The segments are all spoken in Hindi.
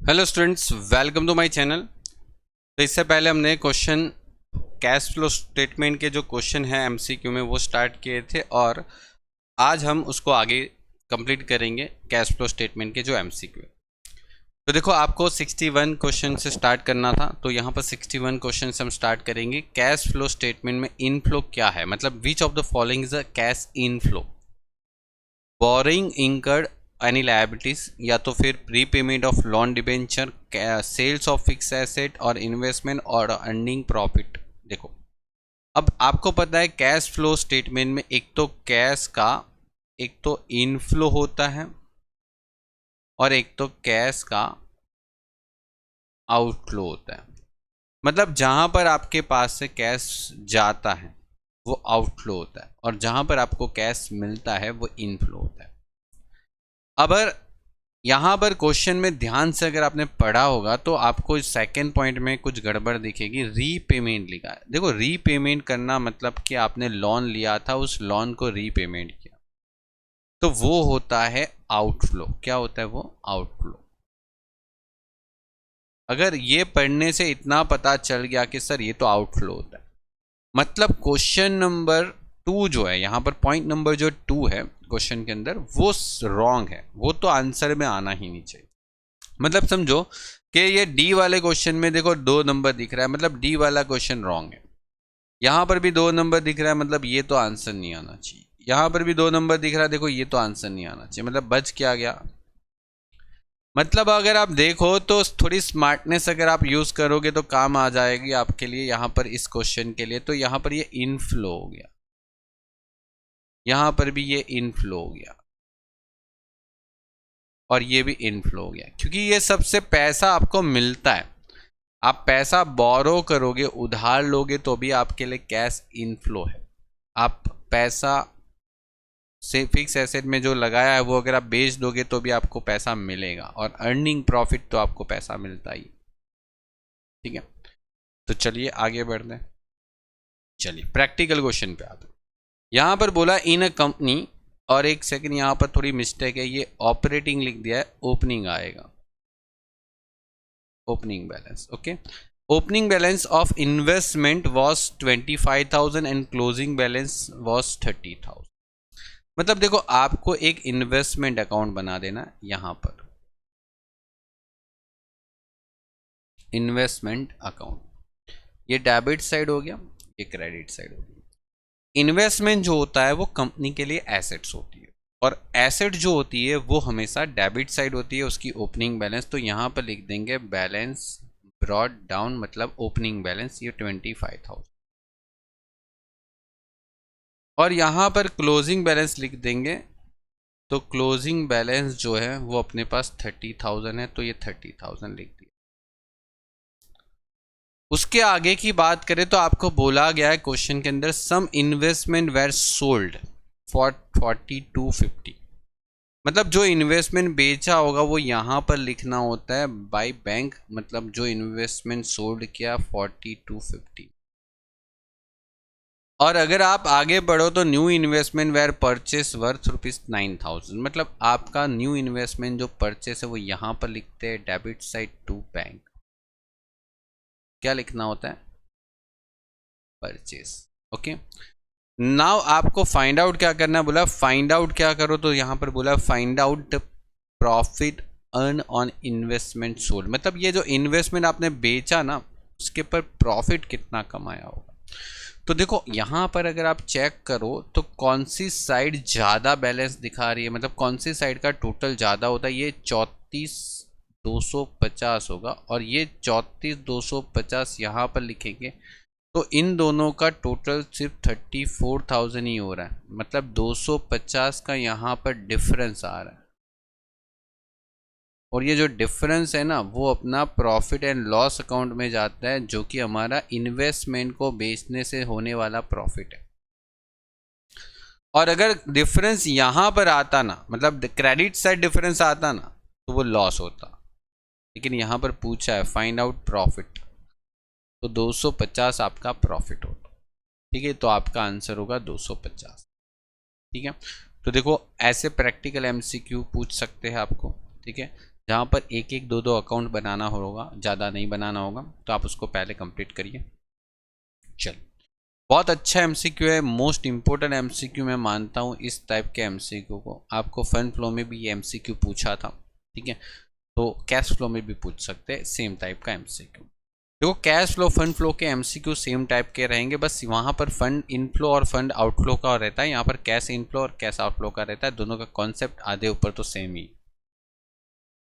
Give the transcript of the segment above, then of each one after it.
Hello students, welcome to my channel. तो इससे पहले हमने क्वेश्चन कैश फ्लो स्टेटमेंट के जो क्वेश्चन हैं एमसीक्यू में वो स्टार्ट किए थे और आज हम उसको आगे कंप्लीट करेंगे कैश फ्लो स्टेटमेंट के जो एमसीक्यू है। तो देखो, आपको 61 क्वेश्चन से स्टार्ट करना था, तो यहाँ पर 61 क्वेश्चन से हम स्टार्ट करेंगे। कैश फ्लो स्टेटमेंट में इनफ्लो क्या है, मतलब which of the following is a cash inflow? Borrowing incurred any liabilities, या तो फिर prepayment of loan debenture, sales of fix asset और इन्वेस्टमेंट और अर्निंग प्रॉफिट। देखो, अब आपको पता है कैश फ्लो स्टेटमेंट में एक तो कैश का एक तो इनफ्लो होता है और एक तो कैश का आउटफ्लो होता है। मतलब जहां पर आपके पास से कैश जाता है वो आउटफ्लो होता है और जहां पर आपको कैश मिलता है वो इनफ्लो होता है। अगर यहाँ पर क्वेश्चन में ध्यान से अगर आपने पढ़ा होगा तो आपको सेकंड पॉइंट में कुछ गड़बड़ दिखेगी। रीपेमेंट लिखा है। देखो, रीपेमेंट करना मतलब कि आपने लोन लिया था, उस लोन को रीपेमेंट किया, तो वो होता है आउटफ्लो। क्या होता है वो? आउटफ्लो। अगर ये पढ़ने से इतना पता चल गया कि सर ये तो आउटफ्लो होता है, मतलब क्वेश्चन नंबर 2 जो है यहाँ पर, पॉइंट नंबर जो 2 है क्वेश्चन के अंदर, वो रॉन्ग है। वो तो आंसर में आना ही नहीं चाहिए। मतलब समझो कि ये डी वाले क्वेश्चन में देखो 2 नंबर दिख रहा है, मतलब डी वाला क्वेश्चन रॉन्ग है। यहाँ पर भी 2 नंबर दिख रहा है, मतलब ये तो आंसर नहीं आना चाहिए। यहाँ पर भी 2 नंबर दिख रहा है, देखो ये तो आंसर नहीं आना चाहिए। मतलब बच क्या गया? मतलब अगर आप देखो तो थोड़ी स्मार्टनेस अगर आप यूज करोगे तो काम आ जाएगी आपके लिए यहाँ पर इस क्वेश्चन के लिए। तो यहाँ पर ये इनफ्लो हो गया, यहाँ पर भी ये इनफ्लो हो गया और ये भी इनफ्लो हो गया, क्योंकि ये सबसे पैसा आपको मिलता है। आप पैसा बोरो करोगे, उधार लोगे, तो भी आपके लिए कैश इनफ्लो है। आप पैसा से फिक्स एसेट में जो लगाया है वो अगर आप बेच दोगे तो भी आपको पैसा मिलेगा, और अर्निंग प्रॉफिट तो आपको पैसा मिलता ही। ठीक है, तो चलिए आगे बढ़ते हैं। चलिए प्रैक्टिकल क्वेश्चन पे आते हैं। यहाँ पर बोला इन अ कंपनी, और एक सेकंड यहाँ पर थोड़ी मिस्टेक है, ये ऑपरेटिंग लिख दिया है, ओपनिंग आएगा, opening balance. Okay, opening balance of investment was 25,000 and closing balance was 30,000। मतलब देखो, आपको एक इन्वेस्टमेंट अकाउंट बना देना है। यहां पर इन्वेस्टमेंट अकाउंट, ये डेबिट साइड हो गया, ये क्रेडिट साइड हो गया। इन्वेस्टमेंट जो होता है वो कंपनी के लिए एसेट्स होती है, और एसेट जो होती है वो हमेशा डेबिट साइड होती है, उसकी ओपनिंग बैलेंस। तो यहाँ पर लिख देंगे बैलेंस ब्रॉट डाउन, मतलब ओपनिंग बैलेंस ये 25,000, और यहाँ पर क्लोजिंग बैलेंस लिख देंगे। तो क्लोजिंग बैलेंस जो है वो अपने पास 30,000 है, तो ये 30,000 लिख दिया। उसके आगे की बात करें तो आपको बोला गया है क्वेश्चन के अंदर, some investment were sold for 4250। मतलब जो इन्वेस्टमेंट बेचा होगा वो यहाँ पर लिखना होता है बाय बैंक, मतलब जो इन्वेस्टमेंट सोल्ड किया 4250। और अगर आप आगे बढ़ो तो new investment were purchase worth ₹9,000। मतलब आपका न्यू इन्वेस्टमेंट जो परचेस है वो यहाँ पर लिखते हैं डेबिट साइड टू बैंक। क्या लिखना होता है? परचेस। ओके, नाउ आपको फाइंड आउट क्या करना है, बोला फाइंड आउट क्या करो, तो यहाँ पर बोला find out profit earn on investment sold. मतलब ये जो इन्वेस्टमेंट आपने बेचा ना, उसके पर प्रॉफिट कितना कमाया होगा। तो देखो यहाँ पर अगर आप चेक करो तो कौन सी साइड ज़्यादा बैलेंस दिखा रही है, मतलब कौन सी साइड का टोटल ज़्यादा होता है। ये 34,250 होगा, और ये 34,250 यहाँ पर लिखेंगे तो इन दोनों का टोटल सिर्फ 34,000 ही हो रहा है। मतलब 250 का यहाँ पर डिफरेंस आ रहा है, और ये जो डिफरेंस है ना वो अपना प्रॉफिट एंड लॉस अकाउंट में जाता है, जो कि हमारा इन्वेस्टमेंट को बेचने से होने वाला प्रॉफिट है। और अगर डिफरेंस यहाँ पर आता ना, मतलब क्रेडिट साइड डिफरेंस आता ना, तो वो लॉस होता। लेकिन यहाँ पर पूछा है फाइंड आउट प्रॉफिट, तो 250 आपका प्रॉफिट होगा। ठीक है, तो आपका आंसर होगा 250। ठीक है, तो देखो ऐसे प्रैक्टिकल एमसीक्यू पूछ सकते हैं आपको। ठीक है, जहाँ पर एक एक दो दो अकाउंट बनाना होगा, ज़्यादा नहीं बनाना होगा, तो आप उसको पहले कंप्लीट करिए। चल, बहुत अच्छा एमसीक्यू है, मोस्ट इम्पोर्टेंट एमसीक्यू मैं मानता हूँ इस टाइप के एमसीक्यू को। आपको फंड फ्लो में भी ये एमसीक्यू पूछा था, ठीक है, तो कैश फ्लो में भी पूछ सकते हैं सेम टाइप का एमसीक्यू। देखो कैश फ्लो फंड फ्लो के एमसीक्यू सेम टाइप के रहेंगे, बस वहाँ पर फंड इनफ्लो और फंड आउटफ्लो का रहता है, यहाँ पर कैश इनफ्लो और कैश आउटफ्लो का रहता है। दोनों का कॉन्सेप्ट आधे ऊपर तो same he.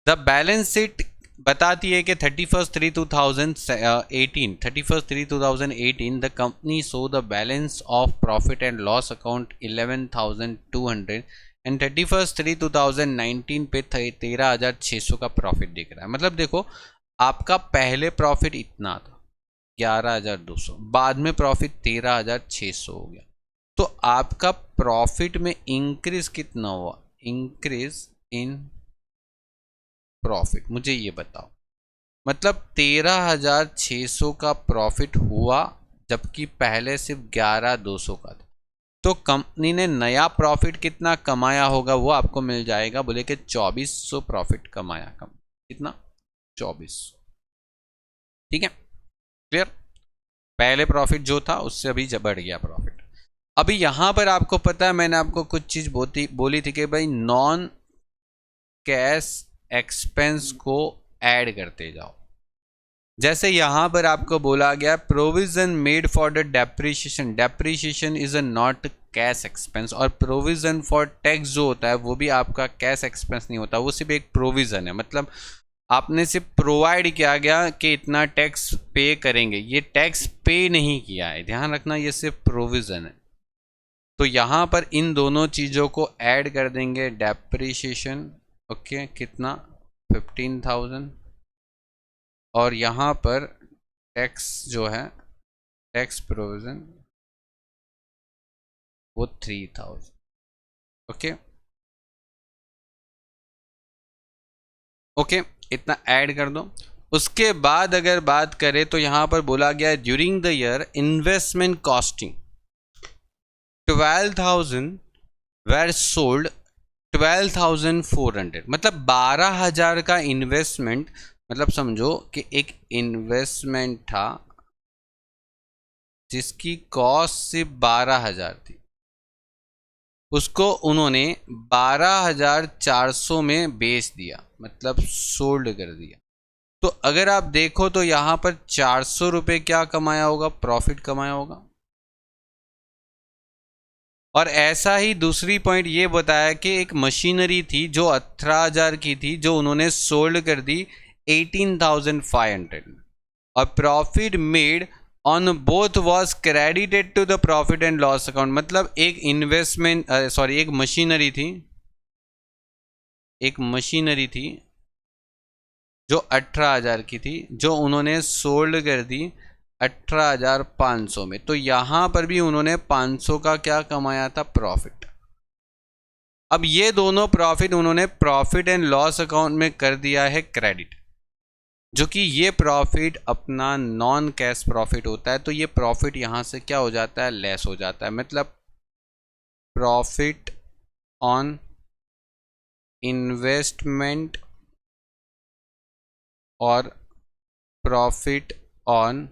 The balance sheet बताती है कि 31/3/2018 the company so the balance of profit and loss account 11,200 and 31/3/2019 पे 13,600 का प्रॉफिट दिख रहा है। मतलब देखो आपका पहले प्रॉफिट इतना था 11,200, बाद में प्रॉफिट 13,600 हो गया, तो आपका प्रॉफिट में इंक्रीज कितना हुआ, इंक्रीज इन प्रॉफिट, मुझे ये बताओ। मतलब 13,600 का प्रॉफिट हुआ, जबकि पहले सिर्फ 11,200 का था। तो कंपनी ने नया प्रॉफिट कितना कमाया होगा वो आपको मिल जाएगा, बोले कि 2,400 प्रॉफिट कमाया। कितना, 2,400। ठीक है, क्लियर। पहले प्रॉफिट जो था उससे अभी बढ़ गया प्रॉफिट। अभी यहां पर आपको पता है, मैंने आपको कुछ चीज बोली थी कि भाई नॉन कैश एक्सपेंस को ऐड करते जाओ। जैसे यहां पर आपको बोला गया provision made for the depreciation, depreciation is a not cash expense, और प्रोविजन फॉर टैक्स जो होता है वो भी आपका कैश एक्सपेंस नहीं होता, वो सिर्फ एक प्रोविजन है। मतलब आपने सिर्फ प्रोवाइड किया गया कि इतना टैक्स पे करेंगे, ये टैक्स पे नहीं किया है, ध्यान रखना, ये सिर्फ प्रोविजन है। तो यहां पर इन दोनों चीज़ों को ऐड कर देंगे, डेप्रीशिएशन ओके कितना 15,000, और यहाँ पर टैक्स जो है टैक्स प्रोविजन वो 3,000 ओके ओके, इतना ऐड कर दो। उसके बाद अगर बात करें तो यहाँ पर बोला गया during the year investment costing 12,000 were sold 12,400, मतलब 12,000 का इन्वेस्टमेंट। मतलब समझो कि एक इन्वेस्टमेंट था जिसकी कॉस्ट सिर्फ 12,000 थी, उसको उन्होंने 12,400 में बेच दिया, मतलब सोल्ड कर दिया। तो अगर आप देखो तो यहां पर 400 रुपये क्या कमाया होगा, प्रॉफिट कमाया होगा। और ऐसा ही दूसरी पॉइंट ये बताया कि एक मशीनरी थी जो 18,000 की थी, जो उन्होंने सोल्ड कर दी 18,500, और profit made on both was credited to the profit and loss account. मतलब एक इन्वेस्टमेंट एक मशीनरी थी जो 18,000 की थी, जो उन्होंने सोल्ड कर दी 18,500 में। तो यहां पर भी उन्होंने 500 का क्या कमाया था, प्रॉफिट। अब ये दोनों प्रॉफिट उन्होंने प्रॉफिट एंड लॉस अकाउंट में कर दिया है क्रेडिट, जो कि ये प्रॉफिट अपना नॉन कैश प्रॉफिट होता है। तो ये प्रॉफिट यहां से क्या हो जाता है, लेस हो जाता है। मतलब प्रॉफिट ऑन इन्वेस्टमेंट और प्रॉफिट ऑन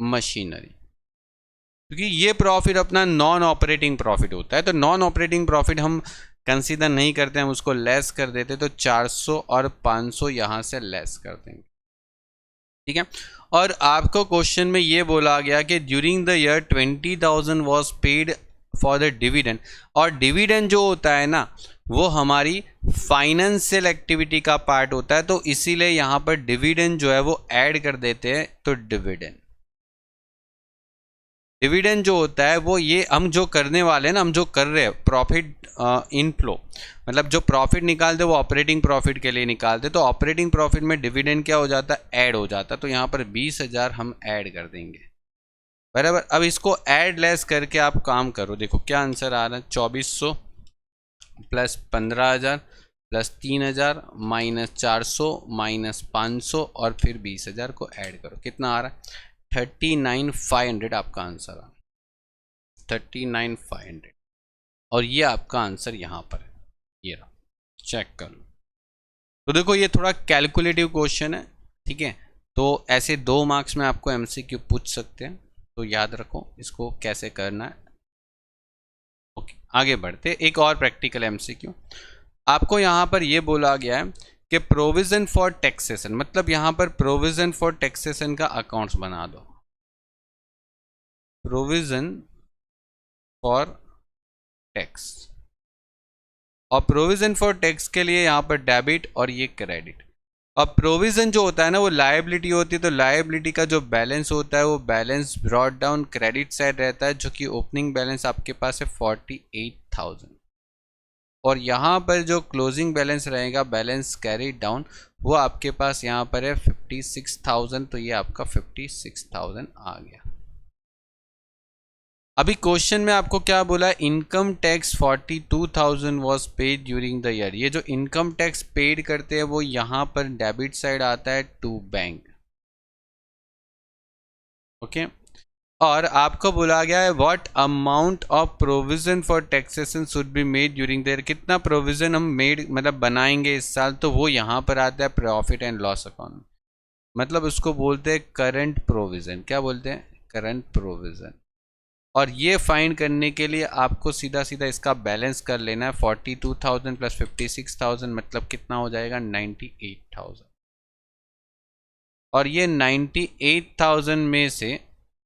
मशीनरी, क्योंकि ये प्रॉफिट अपना नॉन ऑपरेटिंग प्रॉफिट होता है। तो नॉन ऑपरेटिंग प्रॉफिट हम कंसीडर नहीं करते, हम उसको लेस कर देते। तो 400 और 500 यहां से लेस कर देंगे, ठीक है। और आपको क्वेश्चन में ये बोला गया कि during the year 20,000 was paid for the dividend, और डिविडेंड जो होता है ना वो हमारी फाइनेंशियल एक्टिविटी का पार्ट होता है, तो इसीलिए यहां पर डिविडेंड जो है वो ऐड कर देते हैं। तो डिविडेंड जो होता है वो ये हम जो करने वाले हैं ना, हम जो कर रहे हैं प्रॉफिट इनफ्लो, मतलब जो प्रॉफिट निकालते वो ऑपरेटिंग प्रॉफिट के लिए निकालते, तो ऑपरेटिंग प्रॉफिट में डिविडेंड क्या हो जाता है, ऐड हो जाता है। तो यहाँ पर 20,000 हम ऐड कर देंगे, बराबर। अब इसको ऐड लेस करके आप काम करो, देखो क्या आंसर आ रहा है, 2,400 प्लस 15,000 प्लस 3,000 माइनस 400 माइनस 500 और फिर 20,000 को ऐड करो, कितना आ रहा है 39,500 आपका आंसर आ 39,500। और ये आपका आंसर यहाँ पर है, ये रहा, चेक कर लो। तो देखो ये थोड़ा कैलकुलेटिव क्वेश्चन है, ठीक है। तो ऐसे 2 मार्क्स में आपको एमसीक्यू पूछ सकते हैं, तो याद रखो इसको कैसे करना है। ओके, आगे बढ़ते एक और प्रैक्टिकल एमसीक्यू। आपको यहाँ पर ये बोला गया है कि प्रोविजन फॉर टैक्सेशन, मतलब यहाँ पर प्रोविजन फॉर टैक्सेशन का अकाउंट्स बना दो। प्रोविजन फॉर टैक्स, और प्रोविजन फॉर टैक्स के लिए यहाँ पर डेबिट और ये क्रेडिट। अब प्रोविजन जो होता है ना वो लायबिलिटी होती है, तो लायबिलिटी का जो बैलेंस होता है वो balance brought down credit side रहता है, जो कि ओपनिंग बैलेंस आपके पास है 48,000, और यहाँ पर जो क्लोजिंग बैलेंस रहेगा बैलेंस कैरी डाउन वो आपके पास यहाँ पर है 56,000, तो ये आपका 56,000 आ गया। अभी क्वेश्चन में आपको क्या बोला, income tax 42,000 was paid during the year. ये जो इनकम टैक्स पेड करते हैं वो यहाँ पर डेबिट साइड आता है टू बैंक, ओके। और आपको बोला गया है what amount of provision for taxation should be made during the year. कितना प्रोविजन हम मेड मतलब बनाएंगे इस साल, तो वो यहाँ पर आता है प्रॉफिट एंड लॉस अकाउंट, मतलब उसको बोलते हैं करंट प्रोविजन। क्या बोलते हैं, करंट प्रोविजन। और ये फाइंड करने के लिए आपको सीधा सीधा इसका बैलेंस कर लेना है, 42,000 प्लस 56,000 मतलब कितना हो जाएगा 98,000। और ये 98,000 में से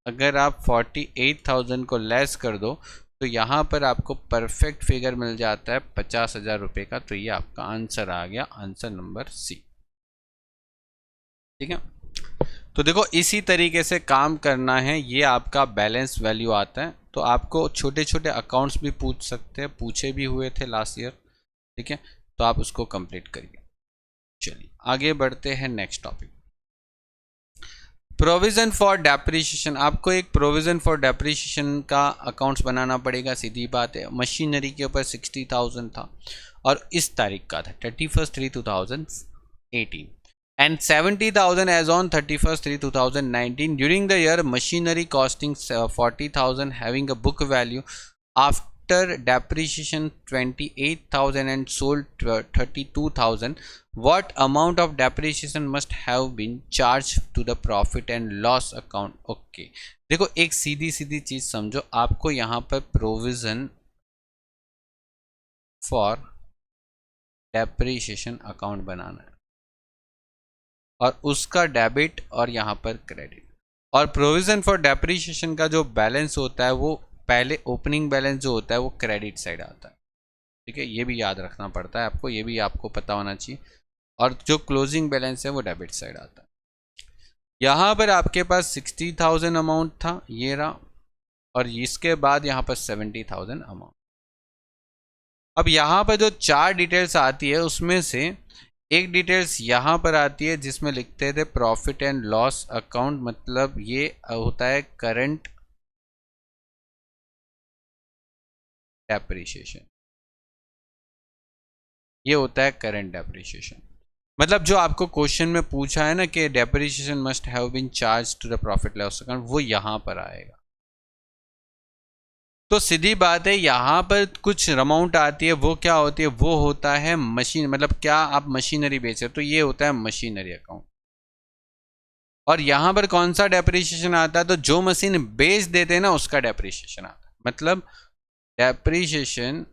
अगर आप 48,000 को लेस कर दो तो यहाँ पर आपको परफेक्ट फिगर मिल जाता है 50,000 रुपये का। तो ये आपका आंसर आ गया, आंसर नंबर सी, ठीक है। तो देखो इसी तरीके से काम करना है, ये आपका बैलेंस वैल्यू आता है। तो आपको छोटे छोटे अकाउंट्स भी पूछ सकते हैं, पूछे भी हुए थे लास्ट ईयर, ठीक है। तो आप उसको कंप्लीट करिए। चलिए आगे बढ़ते हैं next topic, provision for depreciation. आपको एक प्रोविजन फॉर डेप्रिसिएशन का अकाउंट्स बनाना पड़ेगा, सीधी बात है। मशीनरी के ऊपर 60,000 था और इस तारीख का था 31/3/2018 and 70,000 as on 31/3/2019. During the year, machinery costing 40,000 having a book value after depreciation 28,000 and sold 32,000. What amount of depreciation must have been charged to the profit and loss account? Okay, देखो एक सीधी सीधी चीज समझो, आपको यहाँ पर प्रोविजन फॉर डेप्रिसिएशन अकाउंट बनाना है और उसका डेबिट और यहाँ पर क्रेडिट। और प्रोविजन फॉर डेप्रिसिएशन का जो बैलेंस होता है वो पहले ओपनिंग बैलेंस जो होता है वो क्रेडिट साइड आता है, ठीक है। ये भी याद रखना पड़ता है आपको, ये भी आपको पता होना चाहिए। और जो क्लोजिंग बैलेंस है वो डेबिट साइड आता है। यहाँ पर आपके पास 60,000 अमाउंट था, ये रहा, और इसके बाद यहाँ पर 70,000 अमाउंट। अब यहाँ पर जो 4 डिटेल्स आती है उसमें से एक डिटेल्स यहाँ पर आती है जिसमें लिखते थे प्रॉफिट एंड लॉस अकाउंट, मतलब ये होता है करंट डेप्रिसिएशन, ये होता है करंट डेप्रिसिएशन। मतलब जो आपको क्वेश्चन में पूछा है ना कि depreciation must have been charge to the profit loss account, वो यहाँ पर आएगा। तो सीधी बात है, यहाँ पर कुछ अमाउंट आती है, वो क्या होती है, वो होता है मशीन, मतलब क्या आप मशीनरी बेच रहे हो, तो ये होता है मशीनरी अकाउंट। और यहाँ पर कौन सा डेप्रिसिएशन आता है, तो जो मशीन बेच देते हैं ना उसका डेप्रिसिएशन आता है, मतलब डेप्रिसिएशन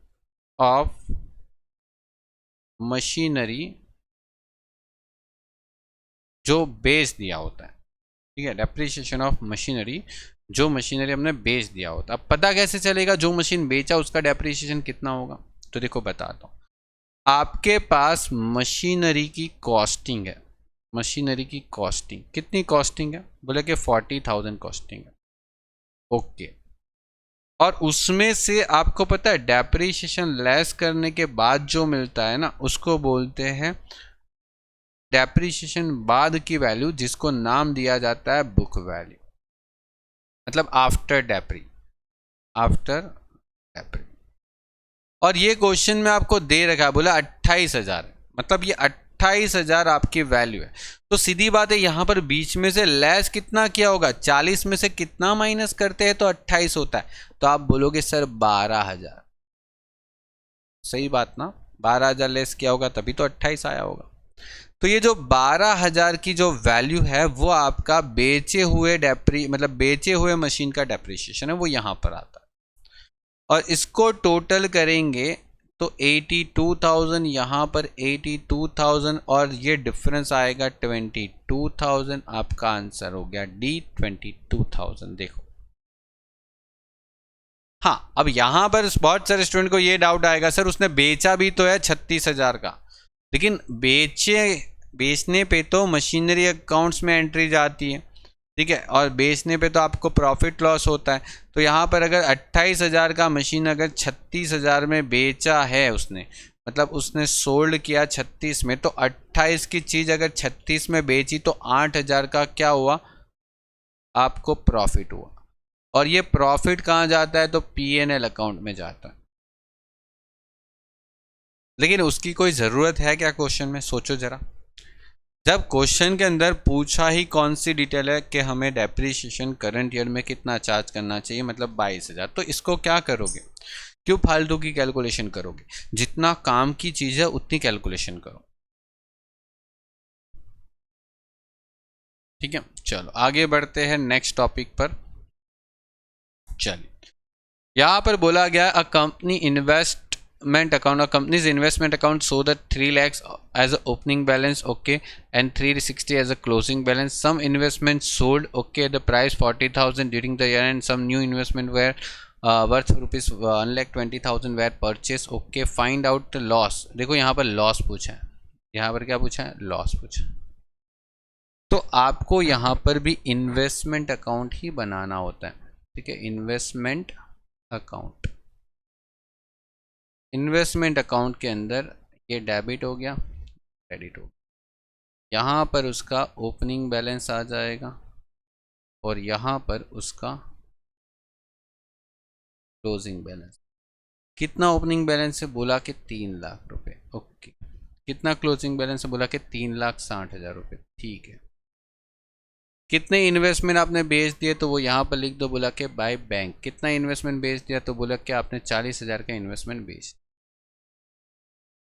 ऑफ मशीनरी जो बेच दिया होता है, ठीक है। डेप्रिसिएशन ऑफ मशीनरी, जो मशीनरी हमने बेच दिया होता। अब पता कैसे चलेगा जो मशीन बेचा उसका डेप्रिसिएशन कितना होगा, तो देखो बताता हूँ। आपके पास मशीनरी की कॉस्टिंग है, मशीनरी की कॉस्टिंग कितनी कॉस्टिंग है, बोले कि 40,000 कॉस्टिंग है, ओके। और उसमें से आपको पता है डेप्रिसिएशन लेस करने के बाद जो मिलता है ना उसको बोलते हैं डेप्रिसिएशन बाद की वैल्यू, जिसको नाम दिया जाता है बुक वैल्यू, मतलब आफ्टर डेप्री, आफ्टर डेप्री। और ये क्वेश्चन में आपको दे रखा है, बोला 28,000, मतलब ये 28,000 आपकी वैल्यू है। तो सीधी बात है यहाँ पर बीच में से लेस कितना किया होगा, 40 में से कितना माइनस करते हैं तो 28 होता है। तो आप बोलोगे सर 12,000, सही बात ना, 12,000 लेस किया होगा तभी तो 28 आया होगा। तो ये जो 12,000 की जो वैल्यू है वो आपका बेचे हुए मतलब बेचे हुए मशीन का डेप्रिसिएशन है, वो यहाँ पर आता है। और इसको टोटल करेंगे तो 82,000, यहाँ पर 82,000 और ये डिफरेंस आएगा 22,000। आपका आंसर हो गया डी 22,000। देखो हाँ, अब यहाँ पर बहुत सारे स्टूडेंट को ये डाउट आएगा सर उसने बेचा भी तो है 36,000 का, लेकिन बेचने पे तो मशीनरी अकाउंट्स में एंट्री जाती है, ठीक है, और बेचने पे तो आपको प्रॉफिट लॉस होता है। तो यहाँ पर अगर 28,000 का मशीन अगर 36,000 में बेचा है उसने, मतलब उसने सोल्ड किया 36 में, तो 28 की चीज़ अगर 36 में बेची तो 8,000 का क्या हुआ, आपको प्रॉफिट हुआ। और ये प्रॉफिट कहाँ जाता है, तो P&L अकाउंट में जाता है। लेकिन उसकी कोई ज़रूरत है क्या क्वेश्चन में, सोचो ज़रा। जब क्वेश्चन के अंदर पूछा ही कौन सी डिटेल है कि हमें डेप्रिसिएशन करंट ईयर में कितना चार्ज करना चाहिए, मतलब 22,000, तो इसको क्या करोगे, क्यों फालतू की कैलकुलेशन करोगे, जितना काम की चीज़ है उतनी कैलकुलेशन करो, ठीक है। चलो आगे बढ़ते हैं नेक्स्ट टॉपिक पर। चलिए, यहाँ पर बोला गया a company investment account, a company's investment account show that 3 lakhs as a opening balance, okay, and 360 as a closing balance. Some investments sold, okay, at the price 40,000 during the year, and some new investment were worth rupees 1,20,000 were purchased, okay. Find out the loss. देखो यहाँ पर लॉस पूछा है, यहाँ पर क्या पूछा है, लॉस पूछा। तो आपको यहाँ पर भी इन्वेस्टमेंट अकाउंट ही बनाना होता है, ठीक है। इन्वेस्टमेंट अकाउंट, इन्वेस्टमेंट अकाउंट के अंदर ये डेबिट हो गया, क्रेडिट हो गया, यहाँ पर उसका ओपनिंग बैलेंस आ जाएगा और यहाँ पर उसका क्लोजिंग बैलेंस। कितना ओपनिंग बैलेंस है, बोला कि 3 लाख रुपए, ओके। कितना क्लोजिंग बैलेंस है, बोला कि 3,60,000 रुपये, ठीक है। कितने इन्वेस्टमेंट आपने बेच दिए, तो वो यहाँ पर लिख दो, बोला कि बाय बैंक। कितना इन्वेस्टमेंट बेच दिया, तो बोला कि आपने 40,000 का इन्वेस्टमेंट बेच।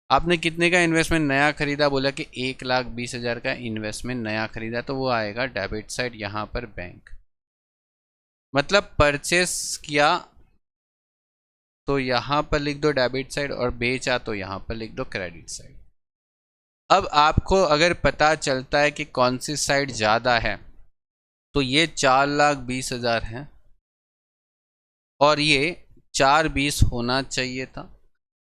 आपने कितने का इन्वेस्टमेंट नया खरीदा, बोला कि 1,20,000 का इन्वेस्टमेंट नया खरीदा, तो वो आएगा डेबिट साइड, यहाँ पर बैंक। मतलब परचेस किया तो यहाँ पर लिख दो डेबिट साइड, और बेचा तो यहाँ पर लिख दो क्रेडिट साइड। अब आपको अगर पता चलता है कि कौन सी साइड ज़्यादा है, तो ये 4,20,000 है और ये 4,20 होना चाहिए था।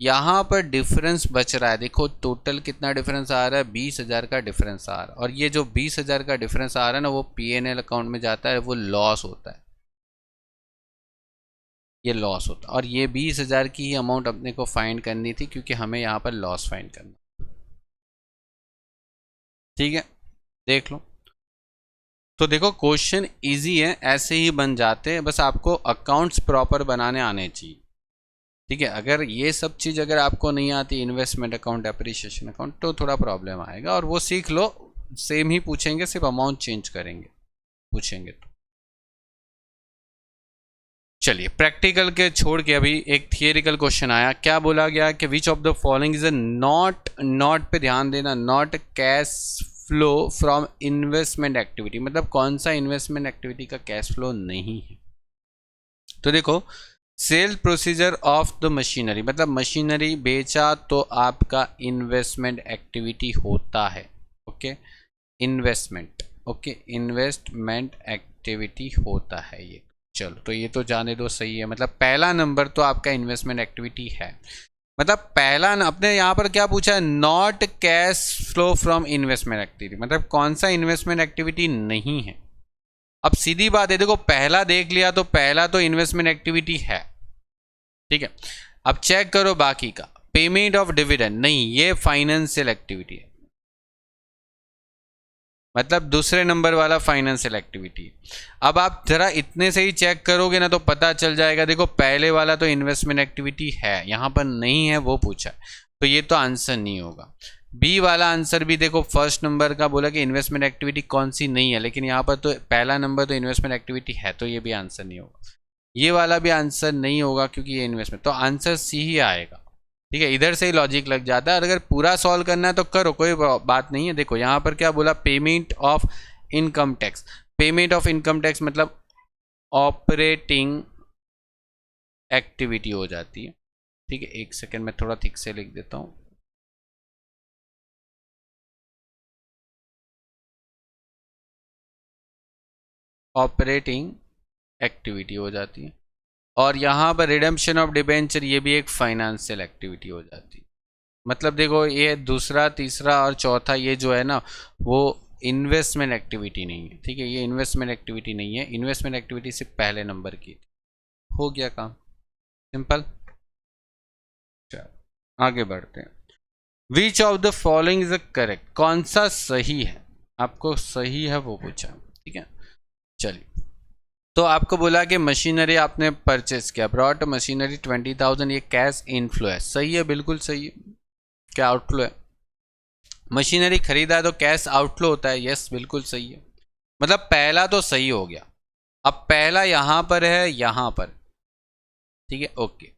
यहाँ पर डिफरेंस बच रहा है, देखो टोटल कितना डिफरेंस आ रहा है, 20,000 का डिफरेंस आ रहा है। और ये जो 20,000 का डिफरेंस आ रहा है ना, वो P&L अकाउंट में जाता है, वो लॉस होता है, ये लॉस होता है। और ये 20,000 की ही अमाउंट अपने को फाइंड करनी थी, क्योंकि हमें यहाँ पर लॉस फाइंड करना, ठीक है। देख लो, तो देखो क्वेश्चन इजी है, ऐसे ही बन जाते हैं, बस आपको अकाउंट्स प्रॉपर बनाने आने चाहिए, ठीक है। अगर ये सब चीज़ अगर आपको नहीं आती, इन्वेस्टमेंट अकाउंट, एप्रिसिएशन अकाउंट, तो थोड़ा प्रॉब्लम आएगा। और वो सीख लो, सेम ही पूछेंगे, सिर्फ अमाउंट चेंज करेंगे पूछेंगे तो। चलिए, प्रैक्टिकल के छोड़ के अभी एक थियरिकल क्वेश्चन आया। क्या बोला गया कि which of the following is a not पे ध्यान देना, not cash flow from investment activity, मतलब कौन सा इन्वेस्टमेंट एक्टिविटी का कैश फ्लो नहीं है। तो देखो, sale procedure of the machinery, मतलब मशीनरी बेचा तो आपका इन्वेस्टमेंट एक्टिविटी होता है, okay. Investment, okay, investment activity होता है ये। चलो, तो ये तो जाने दो, सही है। मतलब पहला नंबर तो आपका इन्वेस्टमेंट एक्टिविटी है। मतलब पहला अपने यहाँ पर क्या पूछा है, not cash flow from investment activity, मतलब कौन सा इन्वेस्टमेंट एक्टिविटी नहीं है। अब सीधी बात है, देखो पहला देख लिया तो पहला तो इन्वेस्टमेंट एक्टिविटी है, ठीक है। अब चेक करो बाकी का, पेमेंट ऑफ डिविडेंड नहीं, ये फाइनेंशियल एक्टिविटी है, मतलब दूसरे नंबर वाला फाइनेंशियल एक्टिविटी है। अब आप जरा इतने से ही चेक करोगे ना तो पता चल जाएगा। देखो पहले वाला तो इन्वेस्टमेंट एक्टिविटी है, यहाँ पर नहीं है वो पूछा है, तो ये तो आंसर नहीं होगा। बी वाला आंसर भी देखो, फर्स्ट नंबर का बोला कि इन्वेस्टमेंट एक्टिविटी कौन सी नहीं है, लेकिन यहाँ पर तो पहला नंबर तो इन्वेस्टमेंट एक्टिविटी है, तो ये भी आंसर नहीं होगा। ये वाला भी आंसर नहीं होगा क्योंकि ये इन्वेस्टमेंट, तो आंसर सी ही आएगा, ठीक है, इधर से ही लॉजिक लग जाता है। और अगर पूरा सॉल्व करना है तो करो, कोई बात नहीं है। देखो यहाँ पर क्या बोला, payment of income tax. Payment of income tax मतलब ऑपरेटिंग एक्टिविटी हो जाती है। ठीक है, एक सेकेंड में थोड़ा ठीक से लिख देता हूँ। ऑपरेटिंग एक्टिविटी हो जाती है। और यहाँ पर रिडेम्पशन ऑफ डिबेंचर, ये भी एक फाइनेंशियल एक्टिविटी हो जाती है। मतलब देखो, ये दूसरा, तीसरा और चौथा ये जो है ना, वो इन्वेस्टमेंट एक्टिविटी नहीं है। ठीक है, ये इन्वेस्टमेंट एक्टिविटी नहीं है। इन्वेस्टमेंट एक्टिविटी सिर्फ पहले नंबर की थी। हो गया काम, सिंपल। चलो आगे बढ़ते हैं। विच of the following is correct, कौन सा सही है, आपको सही है वो पूछा। ठीक है, चलिए। तो आपको बोला कि मशीनरी आपने परचेस किया, ब्रॉट मशीनरी 20,000, ये कैश इनफ्लो है। सही है, बिल्कुल सही है। क्या आउटफ्लो है? मशीनरी खरीदा है तो कैश आउटफ्लो होता है। यस, बिल्कुल सही है। मतलब पहला तो सही हो गया। अब पहला यहां पर है, यहां पर। ठीक है, ओके।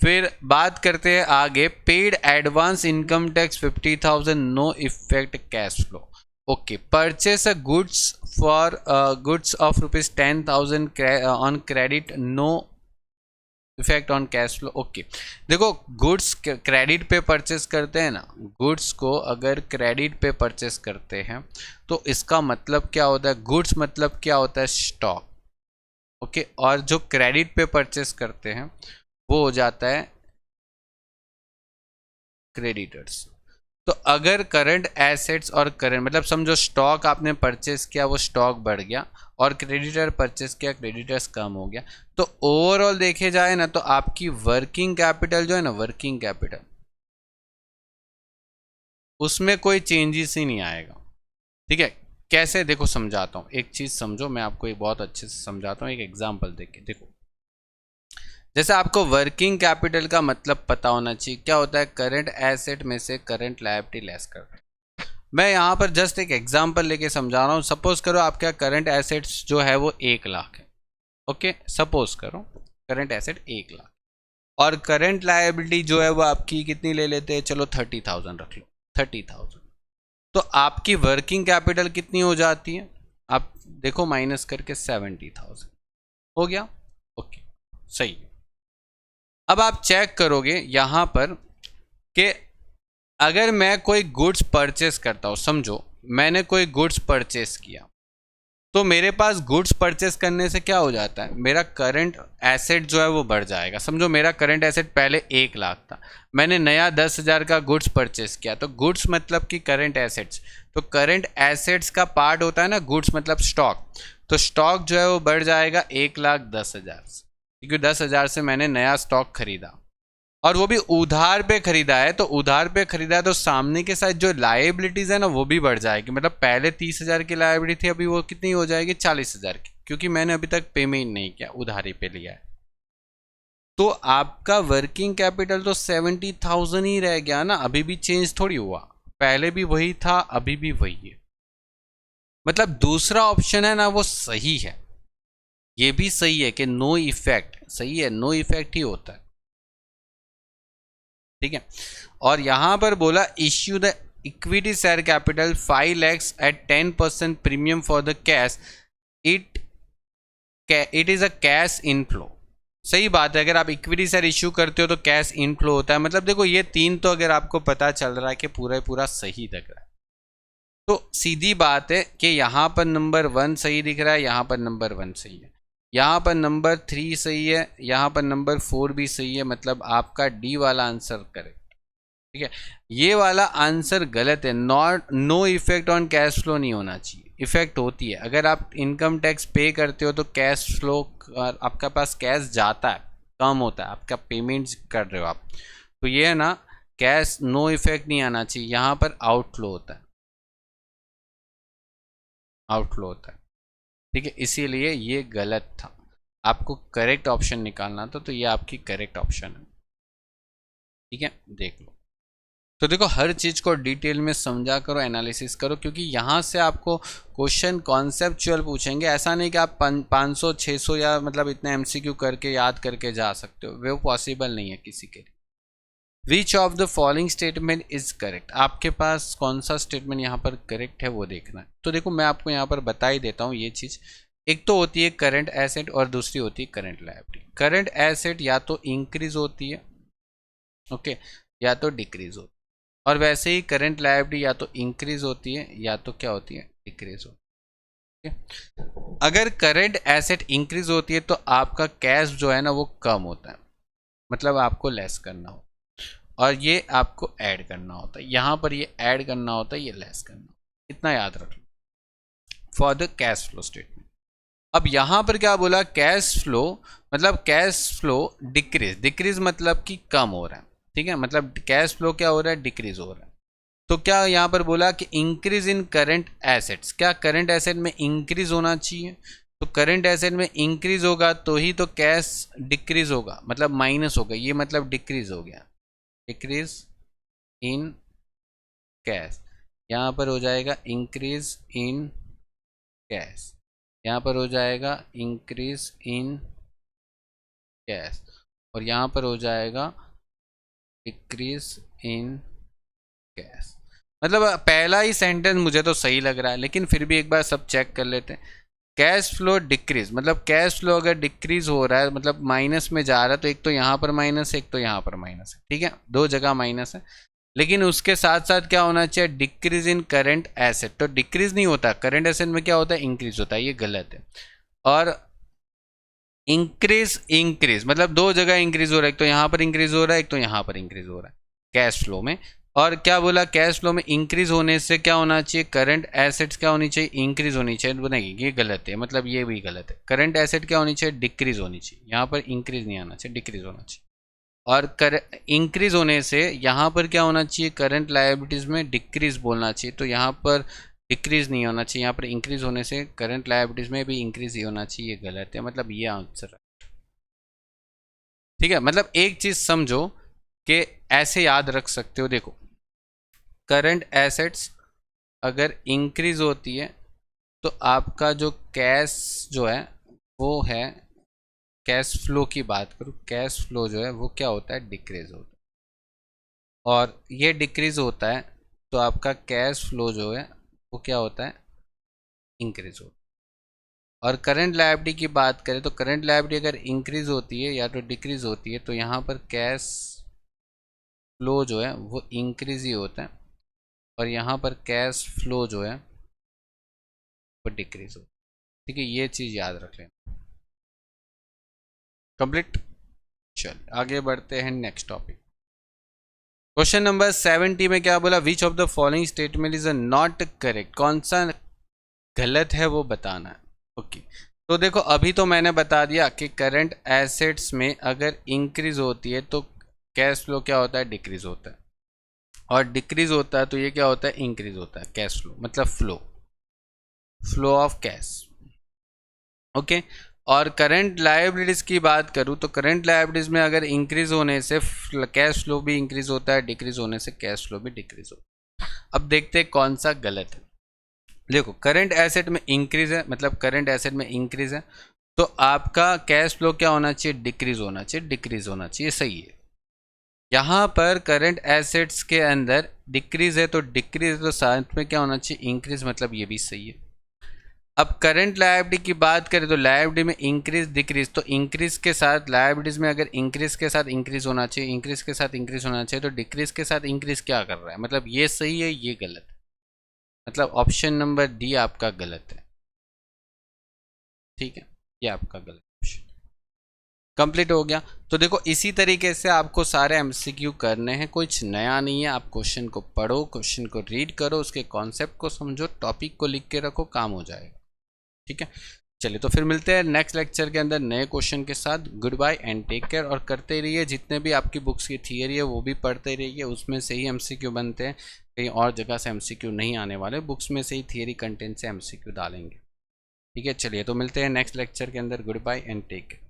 फिर बात करते हैं आगे। Paid advance income tax 50,000, no effect cash flow. Okay, purchase a goods for goods of ₹10,000 on credit, no effect on cash flow. Okay, देखो गुड्स क्रेडिट पे परचेस करते हैं ना, गुड्स को अगर क्रेडिट पे परचेस करते हैं तो इसका मतलब क्या होता है, गुड्स मतलब क्या होता है, स्टॉक। ओके, और जो क्रेडिट पे परचेस करते हैं वो हो जाता है क्रेडिटर्स। तो अगर करंट एसेट्स और करंट मतलब समझो स्टॉक आपने परचेस किया, वो स्टॉक बढ़ गया, और क्रेडिटर परचेस किया, क्रेडिटर्स कम हो गया, तो ओवरऑल देखे जाए ना तो आपकी वर्किंग कैपिटल जो है ना, वर्किंग कैपिटल, उसमें कोई चेंजेस ही नहीं आएगा। ठीक है, कैसे, देखो समझाता हूँ, एक चीज समझो, मैं आपको एक बहुत अच्छे से समझाता हूँ, एक एग्जाम्पल देके। देखो, जैसे आपको वर्किंग कैपिटल का मतलब पता होना चाहिए, क्या होता है, करंट एसेट में से करंट लायबिलिटी लेस कर। मैं यहाँ पर जस्ट एक एग्जांपल लेके समझा रहा हूँ। सपोज करो आपका करंट एसेट्स जो है वो 1 लाख है। ओके, सपोज करो करंट एसेट 1 लाख, और करंट लायबिलिटी जो है वो आपकी कितनी ले लेते हैं, चलो 30,000 रख लो, 30,000। तो आपकी वर्किंग कैपिटल कितनी हो जाती है, आप देखो माइनस करके 70,000 हो गया। ओके, सही। अब आप चेक करोगे यहां पर कि अगर मैं कोई गुड्स परचेस करता हूं, समझो मैंने कोई गुड्स परचेस किया, तो मेरे पास गुड्स परचेस करने से क्या हो जाता है, मेरा करंट एसेट जो है वो बढ़ जाएगा। समझो मेरा करंट एसेट पहले 1 लाख था, मैंने नया 10,000 का गुड्स परचेस किया, तो गुड्स मतलब कि करंट एसेट्स, तो करंट एसेट्स का पार्ट होता है ना गुड्स मतलब स्टॉक, तो स्टॉक जो है वो बढ़ जाएगा 1,10,000 से, क्योंकि 10,000 से मैंने नया स्टॉक खरीदा, और वो भी उधार पे खरीदा है। तो उधार पे खरीदा है तो सामने के साथ जो लायबिलिटीज है ना वो भी बढ़ जाएगी। मतलब पहले 30,000 की लायबिलिटी थी, अभी वो कितनी हो जाएगी, 40,000 की, क्योंकि मैंने अभी तक पेमेंट नहीं किया, उधारी पे लिया है। तो आपका वर्किंग कैपिटल तो 70,000 ही रह गया ना, अभी भी चेंज थोड़ी हुआ, पहले भी वही था, अभी भी वही है। मतलब दूसरा ऑप्शन है ना वो सही है, ये भी सही है कि नो इफेक्ट, सही है, नो इफेक्ट ही होता है। ठीक है, और यहां पर बोला issue the equity share capital 5 lakhs at 10% premium for the cash, it is a cash inflow. सही बात है, अगर आप इक्विटी शेयर इश्यू करते हो तो कैश इनफ्लो होता है। मतलब देखो ये 3 तो अगर आपको पता चल रहा है कि पूरा पूरा सही लग रहा है, तो सीधी बात है कि यहाँ पर नंबर 1 सही दिख रहा है, यहाँ पर नंबर 1 सही है, यहाँ पर नंबर 3 सही है, यहाँ पर नंबर 4 भी सही है। मतलब आपका डी वाला आंसर करेक्ट। ठीक है, ये वाला आंसर गलत है। Not, no effect on cash flow नहीं होना चाहिए, इफेक्ट होती है। अगर आप इनकम टैक्स पे करते हो तो कैश फ्लो, आपका पास कैश जाता है, कम होता है, आपका पेमेंट कर रहे हो आप, तो ये है ना, कैश नो इफेक्ट नहीं आना चाहिए, यहाँ पर आउटफ्लो होता है, आउटफ्लो होता है। ठीक है, इसीलिए ये गलत था, आपको करेक्ट ऑप्शन निकालना था, तो ये आपकी करेक्ट ऑप्शन है। ठीक है, देख लो। तो देखो हर चीज़ को डिटेल में समझा करो, एनालिसिस करो, क्योंकि यहाँ से आपको क्वेश्चन कॉन्सेप्चुअल पूछेंगे। ऐसा नहीं कि आप 500 600 या मतलब इतने एमसीक्यू करके याद करके जा सकते हो, वो पॉसिबल नहीं है किसी के लिए। विच of the following statement is correct, आपके पास कौन सा स्टेटमेंट यहाँ पर करेक्ट है वो देखना है। तो देखो मैं आपको यहाँ पर बता ही देता हूँ ये चीज़। एक तो होती है करंट एसेट और दूसरी होती है करंट लायबिलिटी। करंट एसेट या तो इंक्रीज होती है, ओके, या तो डिक्रीज होती है, और वैसे ही करंट लायबिलिटी या तो इंक्रीज होती है या तो क्या होती है, डिक्रीज होती है। अगर करंट एसेट इंक्रीज होती है तो आपका कैश जो है ना वो कम होता है, मतलब आपको लेस करना होता है, और ये आपको ऐड करना होता है। यहाँ पर ये ऐड करना होता है, ये लेस करना होता है। इतना याद रख लो for the cash flow statement. अब यहाँ पर क्या बोला, कैश फ्लो, मतलब कैश फ्लो डिक्रीज, डिक्रीज मतलब कि कम हो रहा है, ठीक है, मतलब कैश फ्लो क्या हो रहा है, डिक्रीज हो रहा है। तो क्या यहाँ पर बोला कि इंक्रीज इन करंट एसेट्स, क्या करंट एसेट में इंक्रीज होना चाहिए, तो करंट एसेट में इंक्रीज होगा तो ही तो कैश डिक्रीज होगा, मतलब माइनस होगा, ये मतलब डिक्रीज हो गया, डिक्रीज इन कैश। यहाँ पर हो जाएगा इंक्रीज इन कैश, यहाँ पर हो जाएगा इंक्रीज इन कैश, और यहाँ पर हो जाएगा डिक्रीज इन कैश। मतलब पहला ही सेंटेंस मुझे तो सही लग रहा है, लेकिन फिर भी एक बार सब चेक कर लेते हैं। कैश फ्लो डिक्रीज, मतलब कैश फ्लो अगर डिक्रीज हो रहा है, मतलब माइनस में जा रहा है, तो एक तो यहाँ पर माइनस है, एक तो यहाँ पर माइनस है, ठीक है, दो जगह माइनस है। लेकिन उसके साथ साथ क्या होना चाहिए, डिक्रीज इन करंट एसेट, तो डिक्रीज नहीं होता, करंट एसेट में क्या होता है, इंक्रीज होता है, ये गलत है। और इंक्रीज इंक्रीज मतलब दो जगह इंक्रीज हो रहा है, एक तो यहाँ पर इंक्रीज हो रहा है, एक तो यहाँ पर इंक्रीज हो रहा है कैश फ्लो में। और क्या बोला, कैश फ्लो में इंक्रीज होने से क्या होना चाहिए, करंट एसेट्स क्या होनी चाहिए, इंक्रीज होनी चाहिए, बनेगी, ये गलत है, मतलब ये भी गलत है। करंट एसेट क्या होनी चाहिए, डिक्रीज होनी चाहिए, यहाँ पर इंक्रीज नहीं आना चाहिए, डिक्रीज होना चाहिए। और इंक्रीज होने से यहाँ पर क्या होना चाहिए, करंट लायबिलिटीज में डिक्रीज बोलना चाहिए, तो यहाँ पर डिक्रीज नहीं होना चाहिए, यहाँ पर इंक्रीज होने से करंट लायबिलिटीज में भी इंक्रीज ही होना चाहिए, ये गलत है, मतलब ये आंसर है, ठीक है। मतलब एक चीज समझो कि ऐसे याद रख सकते हो, देखो करंट एसेट्स अगर इंक्रीज होती है तो आपका जो कैश जो है वो है, कैश फ्लो की बात करूँ, कैश फ्लो जो है वो क्या होता है, डिक्रीज होता है, और ये डिक्रीज होता है तो आपका कैश फ्लो जो है वो क्या होता है, इंक्रीज होता है। और करंट लायबिलिटी की बात करें तो करंट लायबिलिटी अगर इंक्रीज होती है या तो डिक्रीज होती है, तो यहाँ पर कैश फ्लो जो है वो इंक्रीज ही होता है, और यहाँ पर कैश फ्लो जो है वो डिक्रीज होता है, ठीक है, ये चीज़ याद रख लेना। कंप्लीट, चल आगे बढ़ते हैं नेक्स्ट टॉपिक। क्वेश्चन नंबर 70 में क्या बोला, विच of the following statement is not correct, कौन सा गलत है वो बताना है, ओके। तो देखो अभी तो मैंने बता दिया कि करंट एसेट्स में अगर इंक्रीज होती है तो कैश फ्लो क्या होता है, डिक्रीज होता है, और डिक्रीज होता है तो ये क्या होता है, इंक्रीज होता है, कैश फ्लो मतलब फ्लो ऑफ कैश, ओके। और करंट लायबिलिटीज की बात करूँ तो करंट लायबिलिटीज में अगर इंक्रीज होने से कैश फ्लो भी इंक्रीज होता है, डिक्रीज होने से कैश फ्लो भी डिक्रीज होता है। अब देखते हैं कौन सा गलत है। देखो करंट एसेट में इंक्रीज है, मतलब करंट एसेट में इंक्रीज है, तो आपका कैश फ्लो क्या होना चाहिए, डिक्रीज होना चाहिए, डिक्रीज होना चाहिए, सही है। यहाँ पर करंट एसेट्स के अंदर डिक्रीज है तो डिक्रीज, तो साथ में क्या होना चाहिए, इंक्रीज, मतलब ये भी सही है। अब करंट लायबिलिटी की बात करें तो लायबिलिटी में इंक्रीज डिक्रीज, तो इंक्रीज के साथ लायबिलिटीज में अगर इंक्रीज के साथ इंक्रीज होना चाहिए, इंक्रीज के साथ इंक्रीज होना चाहिए, तो डिक्रीज के साथ इंक्रीज क्या कर रहा है, मतलब ये सही है, ये गलत है, मतलब ऑप्शन नंबर डी आपका गलत है, ठीक है, ये आपका गलत ऑप्शन। कंप्लीट हो गया। तो देखो इसी तरीके से आपको सारे एमसीक्यू करने हैं, कुछ नया नहीं है, आप क्वेश्चन को पढ़ो, क्वेश्चन को रीड करो, उसके कॉन्सेप्ट को समझो, टॉपिक को लिख के रखो, काम हो जाएगा, ठीक है। चलिए तो फिर मिलते हैं नेक्स्ट लेक्चर के अंदर नए क्वेश्चन के साथ। Good bye and take care, और करते रहिए, जितने भी आपकी बुक्स की थियरी है वो भी पढ़ते रहिए, उसमें से ही एमसीक्यू बनते हैं, कहीं और जगह से एमसीक्यू नहीं आने वाले, बुक्स में से ही थियरी कंटेंट से एमसीक्यू डालेंगे, ठीक है। चलिए तो मिलते हैं नेक्स्ट लेक्चर के अंदर। Good bye and take care.